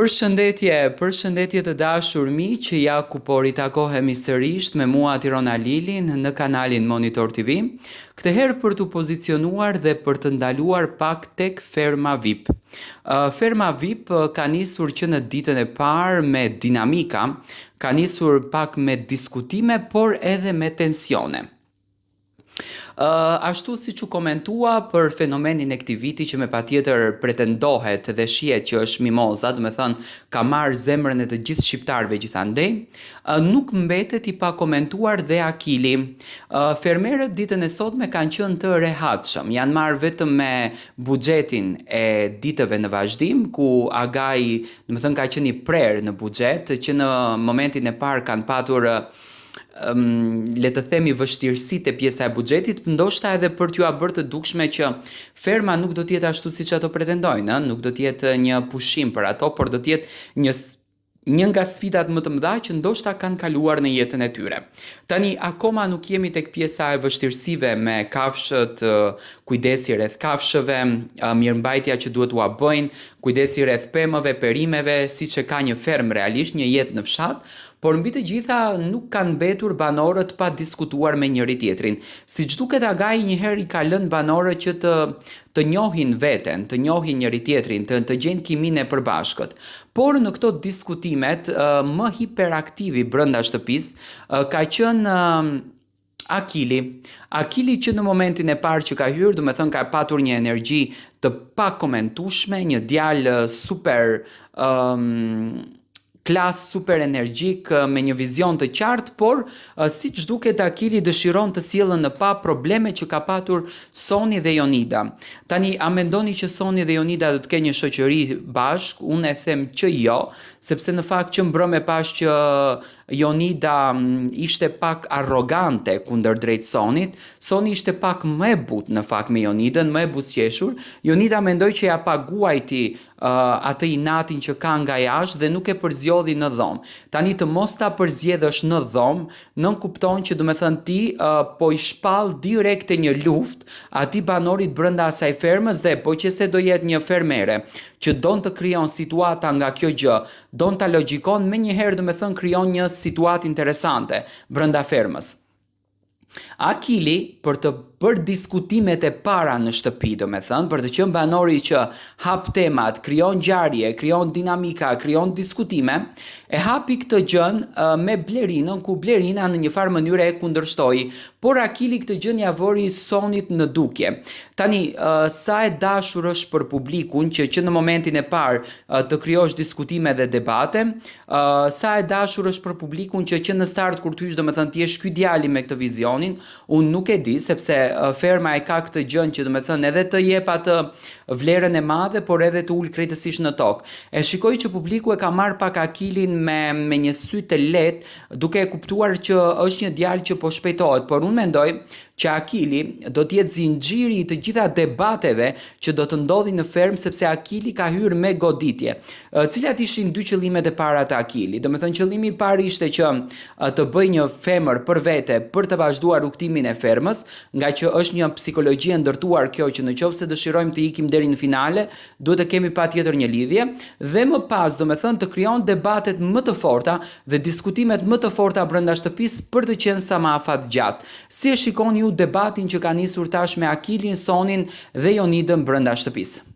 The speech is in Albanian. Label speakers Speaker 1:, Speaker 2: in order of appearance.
Speaker 1: Përshëndetje të dashur miq, ja ku po ritakohemi sërish me mua Tirona Lilin në kanalin Monitor TV, këtë herë për të pozicionuar dhe për të ndaluar pak tek Ferma VIP. Ferma VIP ka nisur që në ditën e parë me dinamika, ka nisur pak me diskutime, por edhe me tensione. Ashtu si që komentua për fenomenin e këtij viti që me patjetër pretendohet dhe shihet që është mimoza, do me thënë ka marrë zemrën e të gjithë shqiptarëve gjithandej, nuk mbetet i pa komentuar dhe Akili. Fermerët ditën e sotme kanë qenë të rehatshëm, janë marrë vetëm me buxhetin e ditëve në vazhdim, ku Agai, do me thënë ka qenë i prerë në buxhet, që në momentin e parë kanë patur le të themi vështirësitë e pjesa e buxhetit, ndoshta edhe për t'ju bërë të dukshme që ferma nuk do t'jetë ashtu siç ato pretendojnë, nuk do t'jetë një pushim për ato, por do t'jetë një nga sfidat më të mëdha që ndoshta kanë kaluar në jetën e tyre. Tani akoma nuk jemi tek pjesa e vështirësive me kafshët, kujdesi rreth kafshëve, mirëmbajtja që duhet ua bëjnë, kujdesi rreth pemëve, perimeve, siç e ka një fermë realisht, një jetë në fshat, por mbi të gjitha nuk kanë mbetur banorët pa diskutuar me njëri tjetrin. Siç duket Agai një herë i ka lënë banorët që të njohin veten, të njohin njëri tjetrin, të gjejnë kimin e përbashkët. Por në këto diskutimet më hiperaktivi brenda shtëpisë ka qenë Akili që në momentin e parë që ka hyrë, do me thënë ka patur një energji të pakomentueshme, një djalë super klas super energjik me një vizion të qartë, por siç duket Akili dëshiron të sjellën në pa probleme që ka patur Soni dhe Jonida. Tani a mendoni që Soni dhe Jonida do të kenë një shoqëri bashk? Unë e them që jo, sepse në fakt që mbrëm e pash që Jonida ishte pak arrogante kundër drejt Sonit, Soni ishte pak më e butë në fakt me Jonidën, më e buzëqeshur. Jonida mendoi që ja paguajti atë inatin që ka nga jashtë dhe nuk e përzjodhi në dhomë. Tani të mos ta përzjedhësh në dhomë, nën kupton që do me thënë ti po i shpall direkt e një luftë atij banorit brenda asaj fermës dhe po që se do jetë një fermere që don të krijon situata nga kjo gjë, don ta logjikon, menjëherë do me thënë krijon një situatë interesante brenda fermës. Akili për të bërë diskutimet e para në shtëpi, do me thënë, për të qenë banori që hap temat, krijon ngjarje, krijon dinamika, krijon diskutime, e hapi këtë gjën me Blerinën, ku Blerina në një farë mënyrë e kundërshtoi, por Akili këtë gjën ja vori Sonit në dukje. Tani sa e dashur është për publikun që në momentin e parë të krijosh diskutime dhe debate, sa e dashur është për publikun që në start kur të hysh, do me thënë ti je ky djali me këtë vizionin, unë nuk e di sepse ferma e ka këtë gjën që do me thënë edhe të jep atë vlerën e madhe, por edhe të ul krejtësisht në tokë. E shikoj që publiku e ka marrë pak Akilin me një sy të lehtë, duke e kuptuar që është një djalë që po shpejtohet, por unë mendoj që Akili do t'jetë zinxhiri i të gjitha debateve që do të ndodhin në fermë, sepse Akili ka hyrë me goditje. Cilat ishin dy qëllimet e para të Akili? Do me thënë qëllimi i parë ishte që të bëj një femër për vete për të vazhduar rrugtimin e fermës, nga që është një psikologji e ndërtuar kjo që në qoftë se dëshirojmë të ikim deri në finale, duhet të kemi patjetër një lidhje, dhe më pas do me thënë të krijon debatet më të forta dhe diskutimet më të forta brenda shtëpisë për të qenë sa më afatgjatë. Si e shikoni ju debatin që ka nisur tash me Akilin, Sonin dhe Jonidën brenda shtëpisë?